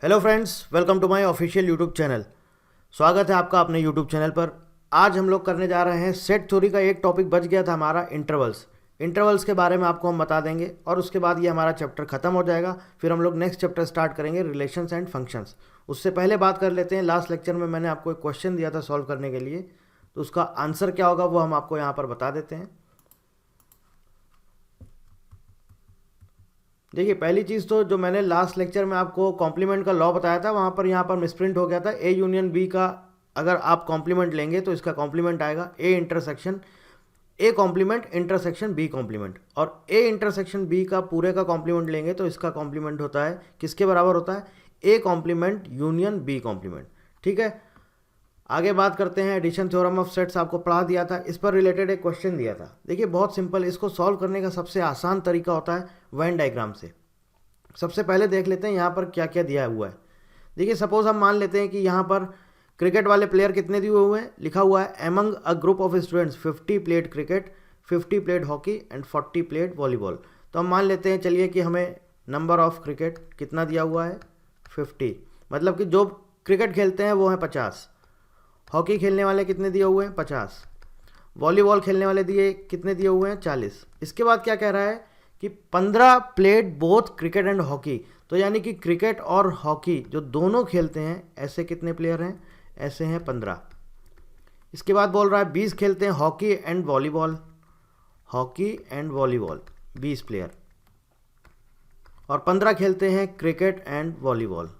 Hello friends, welcome to my official YouTube channel. स्वागत है आपका अपने यूट्यूब चैनल पर। आज हम लोग करने जा रहे हैं सेट थ्योरी का एक टॉपिक बच गया था हमारा, इंटरवल्स के बारे में आपको हम बता देंगे और उसके बाद ये हमारा चैप्टर खत्म हो जाएगा। फिर हम लोग नेक्स्ट चैप्टर स्टार्ट करेंगे, रिलेशंस एंड फंक्शंस। उससे पहले बात कर लेते हैं, लास्ट लेक्चर में मैंने आपको एक क्वेश्चन दिया था सॉल्व करने के लिए, तो उसका आंसर क्या होगा वो हम आपको यहाँ पर बता देते हैं। देखिए, पहली चीज़ तो जो मैंने लास्ट लेक्चर में आपको कॉम्प्लीमेंट का लॉ बताया था, वहाँ पर यहाँ पर मिसप्रिंट हो गया था। ए यूनियन बी का अगर आप कॉम्प्लीमेंट लेंगे तो इसका कॉम्प्लीमेंट आएगा A complement intersection B complement, और ए इंटरसेक्शन बी का पूरे का कॉम्प्लीमेंट लेंगे तो इसका कॉम्प्लीमेंट होता है, किसके बराबर होता है? A complement union B complement. ठीक है, आगे बात करते हैं। एडिशन थ्योरम ऑफ सेट्स आपको पढ़ा दिया था, इस पर रिलेटेड एक क्वेश्चन दिया था। देखिए, बहुत सिंपल, इसको सॉल्व करने का सबसे आसान तरीका होता है वेन डायग्राम से। सबसे पहले देख लेते हैं यहाँ पर क्या क्या दिया हुआ है। देखिए, सपोज हम मान लेते हैं कि यहाँ पर क्रिकेट वाले प्लेयर कितने दिए हुए हैं, लिखा हुआ है among a group of students 50 played cricket, 50 played hockey and 40 played volleyball. तो हम मान लेते हैं, चलिए, कि हमें नंबर ऑफ क्रिकेट कितना दिया हुआ है, 50, मतलब कि जो क्रिकेट खेलते हैं वो हैं 50। हॉकी खेलने वाले कितने दिए हुए हैं, 50। वॉलीबॉल खेलने वाले कितने दिए हुए हैं, 40। इसके बाद क्या कह रहा है कि 15 played both cricket and hockey. तो यानी कि क्रिकेट और हॉकी जो दोनों खेलते हैं, ऐसे कितने प्लेयर हैं, ऐसे हैं 15। इसके बाद बोल रहा है 20 खेलते हैं हॉकी एंड वॉलीबॉल, 20 प्लेयर, और 15 खेलते हैं क्रिकेट एंड वॉलीबॉल।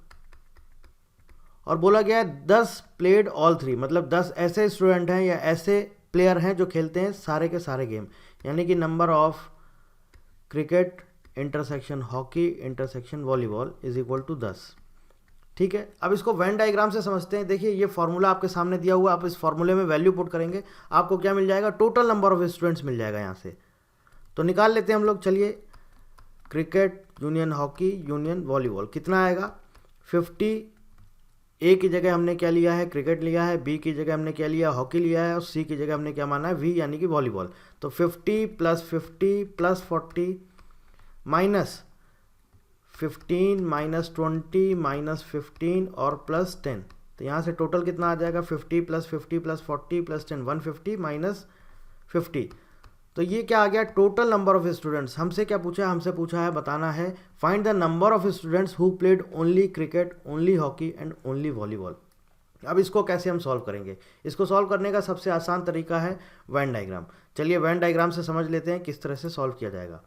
और बोला गया है 10 प्लेड ऑल 3, मतलब 10 ऐसे स्टूडेंट हैं या ऐसे प्लेयर हैं जो खेलते हैं सारे के सारे गेम, यानी कि number of cricket intersection hockey intersection volleyball is equal to 10। ठीक है, अब इसको वेन डायग्राम से समझते हैं। देखिए, ये फॉर्मूला आपके सामने दिया हुआ है, आप इस फॉर्मूले में वैल्यू पुट करेंगे, आपको क्या मिल जाएगा, टोटल नंबर ऑफ स्टूडेंट्स मिल जाएगा यहाँ से। तो निकाल लेते हैं हम लोग, चलिए। Cricket union hockey union volleyball कितना आएगा, 50। ए की जगह हमने क्या लिया है, क्रिकेट लिया है, बी की जगह हमने क्या लिया, हॉकी लिया है, और सी की जगह हमने क्या माना है, वी, यानी कि वॉलीबॉल। तो 50 + 50 + 40 माइनस 15 माइनस 20 माइनस 15 और प्लस 10। तो यहाँ से टोटल कितना आ जाएगा, 50 + 50 + 40 + 10, 150 माइनस 50। तो ये क्या आ गया, टोटल नंबर ऑफ स्टूडेंट्स। हमसे क्या पूछा है, हमसे पूछा है, बताना है find the number of students who played only cricket, only hockey and only volleyball. अब इसको कैसे हम सॉल्व करेंगे? इसको सॉल्व करने का सबसे आसान तरीका है वेन डायग्राम। चलिए, वेन डायग्राम से समझ लेते हैं किस तरह से सॉल्व किया जाएगा।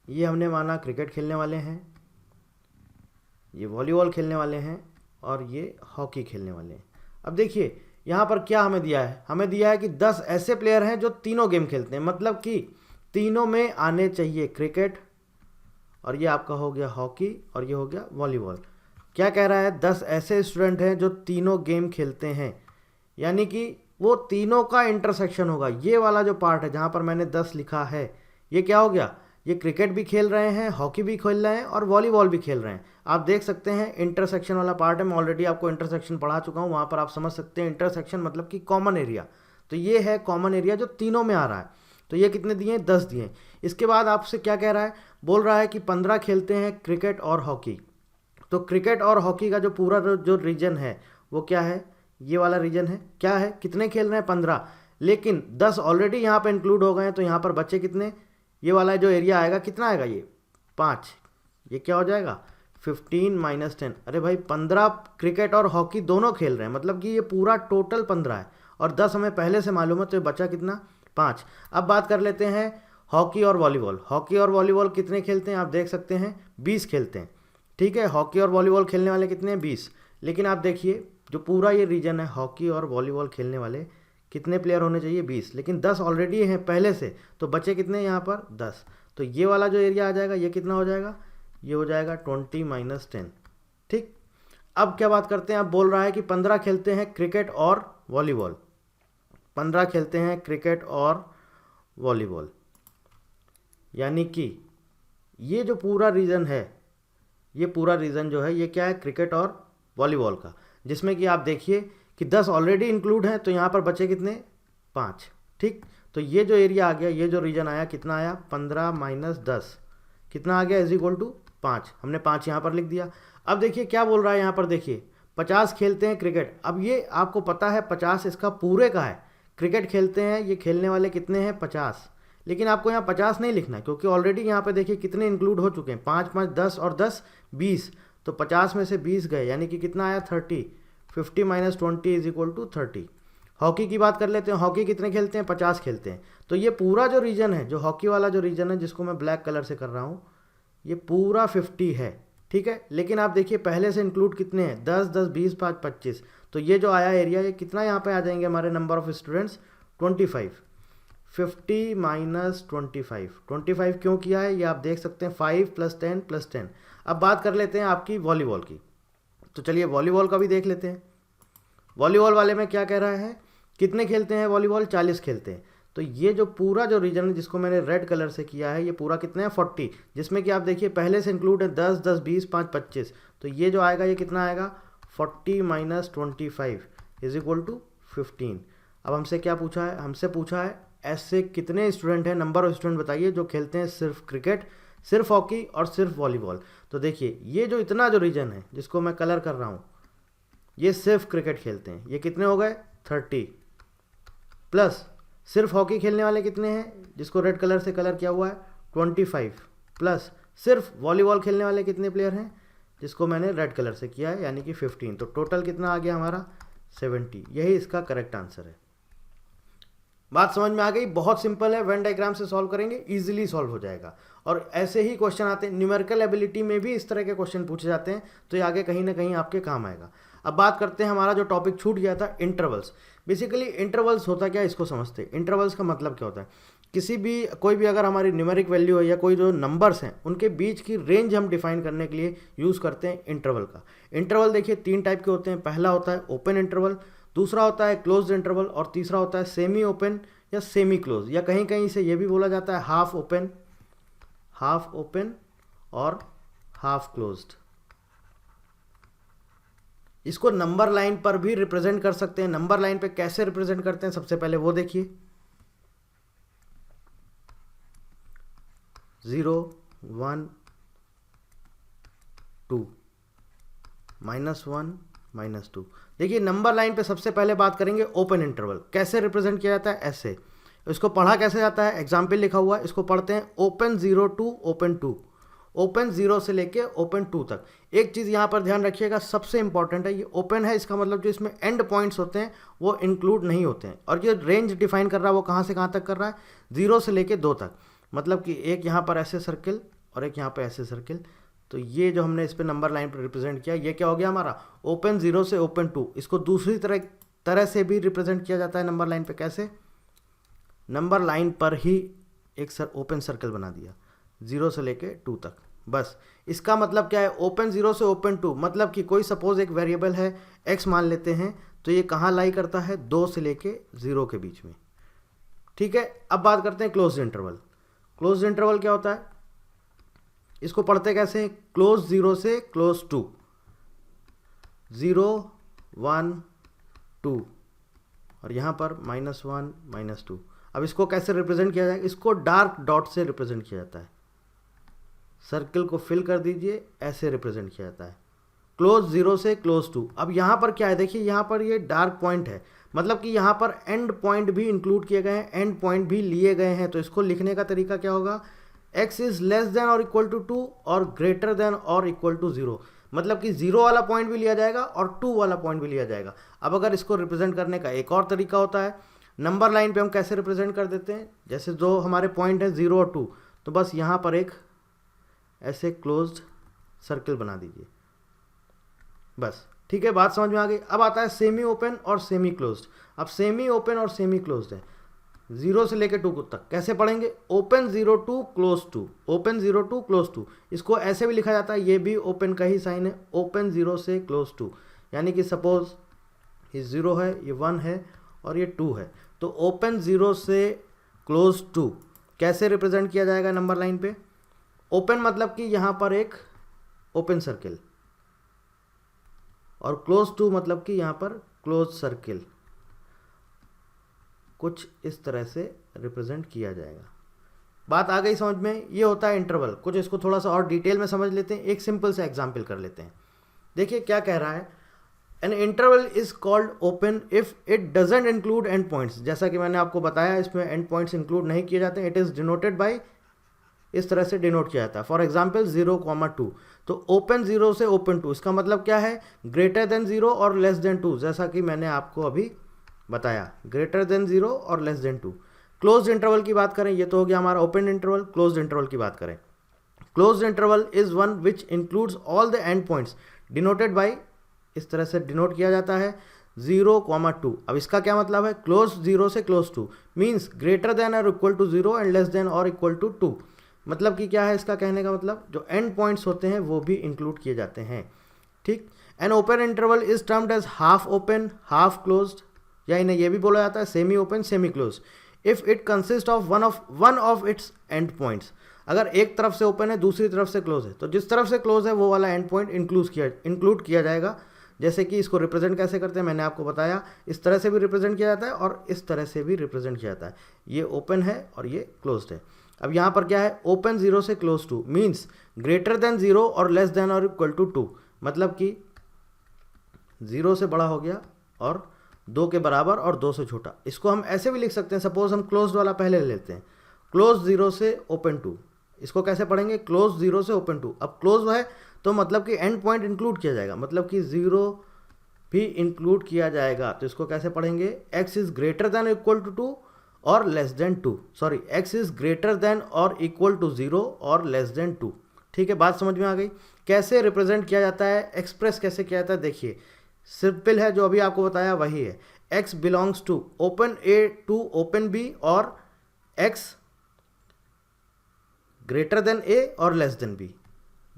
ये हमने माना क्रिकेट खेलने वाले हैं, ये वॉलीबॉल खेलने वाले हैं, और ये हॉकी खेलने वाले हैं। अब देखिए, यहाँ पर क्या हमें दिया है, हमें दिया है कि 10 ऐसे प्लेयर हैं जो तीनों गेम खेलते हैं, मतलब कि तीनों में आने चाहिए क्रिकेट, और ये आपका हो गया हॉकी, और ये हो गया वॉलीबॉल। क्या कह रहा है, 10 ऐसे स्टूडेंट हैं जो तीनों गेम खेलते हैं, यानी कि वो तीनों का इंटरसेक्शन होगा। ये वाला जो पार्ट है जहाँ पर मैंने 10 लिखा है, ये क्या हो गया, ये क्रिकेट भी खेल रहे हैं, हॉकी भी खेल रहे हैं, और वॉलीबॉल भी खेल रहे हैं। आप देख सकते हैं इंटरसेक्शन वाला पार्ट है, मैं ऑलरेडी आपको इंटरसेक्शन पढ़ा चुका हूँ, वहाँ पर आप समझ सकते हैं इंटरसेक्शन मतलब कि कॉमन एरिया। तो ये है कॉमन एरिया जो तीनों में आ रहा है। तो ये कितने दिए, 10 दिए। इसके बाद आपसे क्या कह रहा है, बोल रहा है कि 15 खेलते हैं क्रिकेट और हॉकी। तो क्रिकेट और हॉकी का जो पूरा जो रीजन है वो क्या है, ये वाला रीजन है। क्या है, कितने खेल रहे हैं, 15, लेकिन 10 ऑलरेडी यहाँ पर इंक्लूड हो गए हैं, तो यहाँ पर बच्चे कितने, ये वाला जो एरिया आएगा कितना आएगा, ये 5। ये क्या हो जाएगा, 15 माइनस 10। अरे भाई, 15 क्रिकेट और हॉकी दोनों खेल रहे हैं, मतलब कि ये पूरा टोटल 15 है, और 10 हमें पहले से मालूम है, तो ये बचा कितना, 5। अब बात कर लेते हैं हॉकी और वॉलीबॉल। हॉकी और वॉलीबॉल कितने खेलते हैं, आप देख सकते हैं 20 खेलते हैं। ठीक है, हॉकी और वॉलीबॉल खेलने वाले कितने हैं, 20। लेकिन आप देखिए, जो पूरा ये रीजन है, हॉकी और वॉलीबॉल खेलने वाले कितने प्लेयर होने चाहिए, 20, लेकिन 10 ऑलरेडी हैं पहले से, तो बचे कितने यहाँ पर, 10। तो ये वाला जो एरिया आ जाएगा, ये कितना हो जाएगा, ये हो जाएगा 20 माइनस 10। ठीक, अब क्या बात करते हैं, अब बोल रहा है कि 15 खेलते हैं क्रिकेट और वॉलीबॉल, 15 खेलते हैं क्रिकेट और वॉलीबॉल, यानी कि ये जो पूरा रीजन है, ये पूरा रीजन जो है, ये क्या है, क्रिकेट और वॉलीबॉल का, जिसमें कि आप देखिए कि 10 ऑलरेडी इंक्लूड हैं, तो यहाँ पर बचे कितने, 5। ठीक, तो ये जो एरिया आ गया, ये जो रीजन आया, कितना आया, 15 माइनस 10 कितना आ गया, इज इक्वल टू 5। हमने 5 यहाँ पर लिख दिया। अब देखिए क्या बोल रहा है यहाँ पर, देखिए 50 खेलते हैं क्रिकेट। अब ये आपको पता है 50 इसका पूरे का है, क्रिकेट खेलते हैं, ये खेलने वाले कितने हैं, 50। लेकिन आपको यहाँ 50 नहीं लिखना है, क्योंकि ऑलरेडी यहाँ पे देखिए कितने इंक्लूड हो चुके हैं, 5 5 10 और 10 20। तो 50 में से 20 गए, यानी कि कितना आया, 30। 50 minus 20 is equal to 30। Hockey की बात कर लेते हैं, हॉकी कितने खेलते हैं, 50 खेलते हैं। तो ये पूरा जो रीजन है, जो हॉकी वाला जो रीजन है, जिसको मैं ब्लैक कलर से कर रहा हूँ, ये पूरा 50 है, ठीक है। लेकिन आप देखिए पहले से इंक्लूड कितने हैं, 10 10 20 5 25। तो ये जो आया एरिया, ये कितना यहाँ पे आ जाएंगे हमारे नंबर ऑफ स्टूडेंट्स, 25। 50 माइनस 25, 25 क्यों किया है ये आप देख सकते हैं, 5 + 10 + 10। अब बात कर लेते हैं आपकी वॉलीबॉल की। तो चलिए वॉलीबॉल का भी देख लेते हैं। वॉलीबॉल वाले में क्या कह रहा है, कितने खेलते हैं वॉलीबॉल, 40 खेलते हैं। तो ये जो पूरा जो रीजन है, जिसको मैंने रेड कलर से किया है, ये पूरा कितना है, 40, जिसमें कि आप देखिए पहले से इंक्लूड है 10 10 20 5 25। तो ये जो आएगा, ये कितना आएगा, 40 माइनस 25 इज इक्वल टू 15। अब हमसे क्या पूछा है, हमसे पूछा है ऐसे कितने स्टूडेंट हैं, नंबर ऑफ स्टूडेंट बताइए जो खेलते हैं सिर्फ क्रिकेट, सिर्फ हॉकी और सिर्फ वॉलीबॉल। तो देखिए ये जो इतना जो रीजन है, जिसको मैं कलर कर रहा हूँ, ये सिर्फ क्रिकेट खेलते हैं, ये कितने हो गए, 30। प्लस सिर्फ हॉकी खेलने वाले कितने हैं, जिसको रेड कलर से कलर किया हुआ है, 25। प्लस सिर्फ वॉलीबॉल खेलने वाले कितने प्लेयर हैं, जिसको मैंने रेड कलर से किया है, यानी कि 15। तो टोटल कितना आ गया हमारा, 70। यही इसका करेक्ट आंसर है। बात समझ में आ गई, बहुत सिंपल है, वेन डायग्राम से सॉल्व करेंगे इजीली सॉल्व हो जाएगा। और ऐसे ही क्वेश्चन आते हैं, न्यूमेरिकल एबिलिटी में भी इस तरह के क्वेश्चन पूछे जाते हैं, तो ये आगे कहीं ना कहीं आपके काम आएगा। अब बात करते हैं, हमारा जो टॉपिक छूट गया था, इंटरवल्स। बेसिकली इंटरवल्स होता क्या, इसको समझते हैं। इंटरवल्स का मतलब क्या होता है, किसी भी कोई भी अगर हमारी न्यूमेरिक वैल्यू है या कोई जो नंबर्स हैं, उनके बीच की रेंज हम डिफाइन करने के लिए यूज़ करते हैं इंटरवल का। इंटरवल देखिए 3 टाइप के होते हैं। पहला होता है ओपन इंटरवल, दूसरा होता है क्लोज्ड इंटरवल, और तीसरा होता है सेमी ओपन या सेमी क्लोज, या कहीं कहीं से ये भी बोला जाता है हाफ ओपन और हाफ क्लोज्ड। इसको नंबर लाइन पर भी रिप्रेजेंट कर सकते हैं। नंबर लाइन पे कैसे रिप्रेजेंट करते हैं, सबसे पहले वो देखिए, 0 1 2 -1 -2। देखिए नंबर लाइन पे सबसे पहले बात करेंगे ओपन इंटरवल कैसे रिप्रेजेंट किया जाता है, ऐसे। इसको पढ़ा कैसे जाता है, एग्जाम्पल लिखा हुआ है, इसको पढ़ते हैं ओपन 0 टू ओपन 2, ओपन 0 से लेके ओपन 2 तक। एक चीज़ यहाँ पर ध्यान रखिएगा, सबसे इंपॉर्टेंट है, ये ओपन है, इसका मतलब जो इसमें एंड पॉइंट्स होते हैं वो इंक्लूड नहीं होते हैं। और ये रेंज डिफाइन कर रहा है वो कहाँ से कहाँ तक कर रहा है, 0 से लेके 2 तक। मतलब कि एक यहाँ पर ऐसे सर्किल और एक यहाँ पर ऐसे सर्किल। तो ये जो हमने इस पर नंबर लाइन पर रिप्रेजेंट किया, ये क्या हो गया हमारा, ओपन 0 से ओपन 2। इसको दूसरी तरह से भी रिप्रेजेंट किया जाता है नंबर लाइन पे, कैसे, नंबर लाइन पर ही एक ओपन सर्कल बना दिया 0 से लेके 2 तक। बस इसका मतलब क्या है, ओपन 0 से ओपन 2, मतलब कि कोई सपोज एक वेरिएबल है x मान लेते हैं, तो ये कहाँ लाई करता है, 2 से लेके 0 के बीच में, ठीक है। अब बात करते हैं क्लोज्ड इंटरवल। क्लोज्ड इंटरवल क्या होता है, इसको पढ़ते कैसे हैं, क्लोज 0 से क्लोज 2, 0 1 2 और यहाँ पर -1 -2। अब इसको कैसे रिप्रेजेंट किया जाएगा, इसको डार्क डॉट से रिप्रेजेंट किया जाता है। सर्कल को फिल कर दीजिए, ऐसे रिप्रेजेंट किया जाता है, क्लोज 0 से क्लोज 2। अब यहाँ पर क्या है, देखिए यहाँ पर ये डार्क पॉइंट है, मतलब कि यहाँ पर एंड पॉइंट भी इंक्लूड किए गए हैं, एंड पॉइंट भी लिए गए हैं। तो इसको लिखने का तरीका क्या होगा, x इज लेस देन और इक्वल टू 2 और ग्रेटर देन और इक्वल टू 0। मतलब कि 0 वाला पॉइंट भी लिया जाएगा और 2 वाला पॉइंट भी लिया जाएगा। अब अगर इसको रिप्रेजेंट करने का एक और तरीका होता है, नंबर लाइन पे हम कैसे रिप्रेजेंट कर देते हैं, जैसे जो हमारे पॉइंट है 0 और 2, तो बस यहाँ पर एक ऐसे क्लोज्ड सर्कल बना दीजिए, बस, ठीक है। बात समझ में आ गई। अब आता है सेमी ओपन और सेमी क्लोज्ड। अब सेमी ओपन और सेमी क्लोज्ड है, 0 से लेकर 2 तक कैसे पढ़ेंगे, open 0 to close 2, open 0 to close 2। इसको ऐसे भी लिखा जाता है, ये भी ओपन का ही साइन है, ओपन 0 से क्लोज 2। यानी कि सपोज ये 0 है, ये 1 है और ये 2 है, तो ओपन 0 से क्लोज 2 कैसे रिप्रेजेंट किया जाएगा नंबर लाइन पे, ओपन मतलब कि यहाँ पर एक ओपन सर्किल, और क्लोज 2 मतलब कि यहाँ पर क्लोज सर्किल। कुछ इस तरह से रिप्रेजेंट किया जाएगा। बात आ गई समझ में? ये होता है इंटरवल। कुछ इसको थोड़ा सा और डिटेल में समझ लेते हैं, एक सिंपल सा एग्जाम्पल कर लेते हैं। देखिए क्या कह रहा है, an interval is called open if it doesn't include and points. जैसा कि मैंने आपको बताया इसमें एंड पॉइंट्स इंक्लूड नहीं किए जाते, इट इज डिनोटेड बाई, इस तरह से डिनोट किया जाता है। फॉर एग्जाम्पल 0,2, तो ओपन 0 से ओपन 2, इसका मतलब क्या है, ग्रेटर देन 0 और लेस देन 2, जैसा कि मैंने आपको अभी बताया, ग्रेटर देन 0 और लेस देन 2। क्लोज्ड इंटरवल की बात करें, ये तो हो गया हमारा ओपन इंटरवल। क्लोज्ड इंटरवल की बात करें, closed interval is one which includes all the end points denoted by, इस तरह से डिनोट किया जाता है 0,2। अब इसका क्या मतलब है, क्लोज 0 से क्लोज 2 मीन्स ग्रेटर देन और equal to 0 and less than और इक्वल टू 2। मतलब कि क्या है इसका कहने का मतलब, जो एंड पॉइंट्स होते हैं वो भी इंक्लूड किए जाते हैं। ठीक, an open interval is termed as half open half closed, या इन्हें यह भी बोला जाता है semi open semi close, if it consist of one of its end points. अगर एक तरफ से ओपन है दूसरी तरफ से क्लोज है, तो जिस तरफ से क्लोज है वो वाला एंड पॉइंट इंक्लूड किया जाएगा। जैसे कि इसको रिप्रेजेंट कैसे करते हैं मैंने आपको बताया, इस तरह से भी रिप्रेजेंट किया जाता है और इस तरह से भी रिप्रेजेंट किया जाता है। ये ओपन है और ये क्लोज्ड है। अब यहाँ पर क्या है, ओपन 0 से क्लोज 2 मीन्स ग्रेटर देन 0 और लेस देन और इक्वल टू 2, मतलब कि 0 से बड़ा हो गया और 2 के बराबर और 2 से छोटा। इसको हम ऐसे भी लिख सकते हैं, सपोज हम क्लोज्ड वाला पहले ले लेते हैं, क्लोज 0 से ओपन 2। इसको कैसे पढ़ेंगे, क्लोज 0 से ओपन 2। अब क्लोज है तो मतलब कि एंड पॉइंट इंक्लूड किया जाएगा, मतलब कि 0 भी इंक्लूड किया जाएगा। तो इसको कैसे पढ़ेंगे, x is greater than equal to 2 और less than 2, sorry x is greater than और इक्वल टू 0 और लेस देन 2। ठीक है, बात समझ में आ गई। कैसे रिप्रेजेंट किया जाता है, एक्सप्रेस कैसे किया जाता है, देखिए सिंपल है, जो अभी आपको बताया वही है। x belongs to open A to open B और x ग्रेटर देन ए और less than B.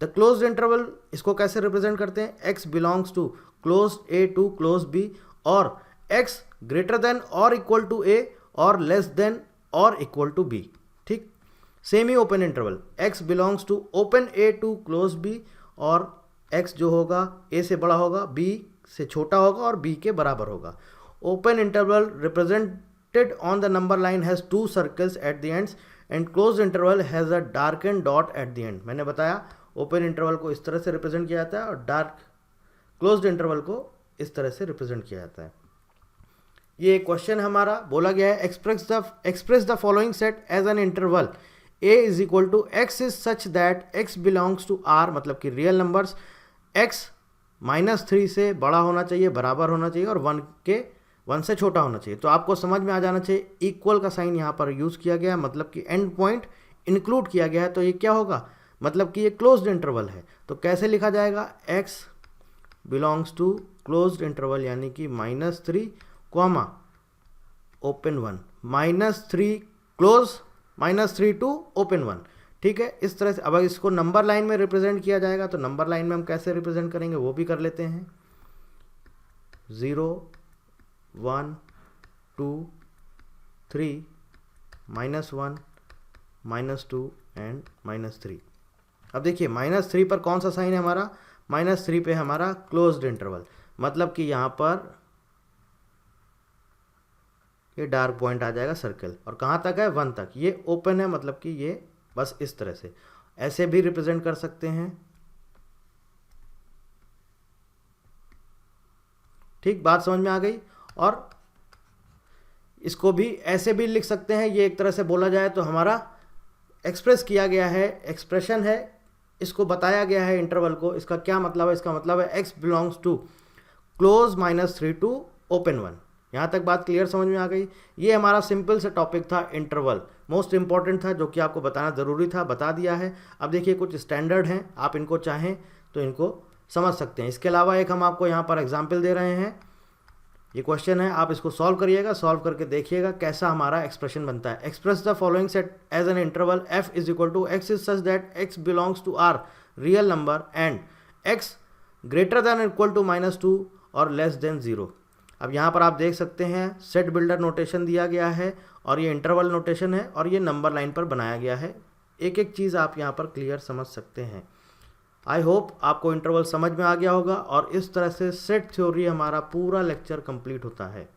The closed interval, इसको कैसे रिप्रेजेंट करते हैं, x belongs to close A to close B और x ग्रेटर देन और इक्वल टू ए और less than और इक्वल टू बी। ठीक, semi open interval, x belongs to open A to close B और x जो होगा a से बड़ा होगा, b से छोटा होगा और b के बराबर होगा। Open interval represented on the number line has 2 circles at the ends and closed interval has a darken dot at the end. मैंने बताया ओपन इंटरवल को इस तरह से रिप्रेजेंट किया जाता है और डार्क क्लोज्ड इंटरवल को इस तरह से रिप्रेजेंट किया जाता है। ये क्वेश्चन हमारा बोला गया है, express the following set as an interval a is equal to x is such that x belongs to r, मतलब कि रियल नंबर्स x -3 से बड़ा होना चाहिए, बराबर होना चाहिए और 1 से छोटा होना चाहिए। तो आपको समझ में आ जाना चाहिए, इक्वल का साइन यहाँ पर यूज़ किया गया है, मतलब कि एंड पॉइंट इंक्लूड किया गया है। तो ये क्या होगा, मतलब कि ये क्लोज्ड इंटरवल है। तो कैसे लिखा जाएगा, x belongs to closed interval यानी कि -3 comma open 1, -3 close -3 to open 1। ठीक है, इस तरह से। अब इसको नंबर लाइन में रिप्रेजेंट किया जाएगा, तो नंबर लाइन में हम कैसे रिप्रेजेंट करेंगे वो भी कर लेते हैं। 0 1 2 3 -1 -2 एंड -3। अब देखिए -3 पर कौन सा साइन है हमारा, -3 पे हमारा क्लोज्ड इंटरवल, मतलब कि यहाँ पर ये डार्क पॉइंट आ जाएगा सर्कल, और कहाँ तक है, 1 तक। ये ओपन है, मतलब कि ये बस इस तरह से ऐसे भी रिप्रेजेंट कर सकते हैं। ठीक, बात समझ में आ गई। और इसको भी ऐसे भी लिख सकते हैं, ये एक तरह से बोला जाए तो हमारा एक्सप्रेस किया गया है, एक्सप्रेशन है, इसको बताया गया है इंटरवल को। इसका क्या मतलब है, इसका मतलब है x belongs to close -3 to open 1। यहाँ तक बात क्लियर समझ में आ गई। ये हमारा सिंपल सा टॉपिक था, इंटरवल मोस्ट इंपॉर्टेंट था, जो कि आपको बताना ज़रूरी था, बता दिया है। अब देखिए कुछ स्टैंडर्ड हैं, आप इनको चाहें तो इनको समझ सकते हैं। इसके अलावा एक हम आपको यहाँ पर एग्जाम्पल दे रहे हैं, ये क्वेश्चन है, आप इसको सॉल्व करिएगा, सॉल्व करके देखिएगा कैसा हमारा एक्सप्रेशन बनता है। Express the following set as an interval f is equal to x is such that x belongs to r real number and x greater than equal to -2 और लेस देन 0। अब यहाँ पर आप देख सकते हैं सेट बिल्डर नोटेशन दिया गया है और ये इंटरवल नोटेशन है और ये नंबर लाइन पर बनाया गया है। एक एक चीज़ आप यहाँ पर क्लियर समझ सकते हैं। आई होप आपको इंटरवल समझ में आ गया होगा और इस तरह से सेट थ्योरी हमारा पूरा लेक्चर कंप्लीट होता है।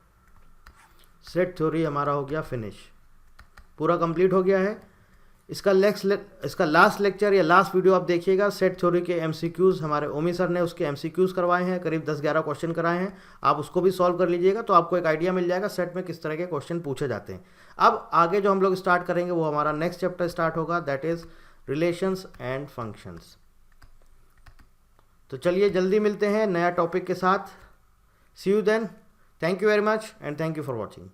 सेट थ्योरी हमारा हो गया फिनिश, पूरा कंप्लीट हो गया है। इसका लास्ट लेक्चर या लास्ट वीडियो आप देखिएगा। सेट थ्योरी के एमसीक्यूज़ हमारे ओमी सर ने उसके एमसीक्यूज़ करवाए हैं, करीब 10-11 क्वेश्चन कराए हैं। आप उसको भी सॉल्व कर लीजिएगा तो आपको एक आइडिया मिल जाएगा सेट में किस तरह के क्वेश्चन पूछे जाते हैं। अब आगे जो हम लोग स्टार्ट करेंगे वो हमारा नेक्स्ट चैप्टर स्टार्ट होगा, that is relations and functions. तो चलिए जल्दी मिलते हैं नया टॉपिक के साथ। See you then. Thank you very much and thank you for watching.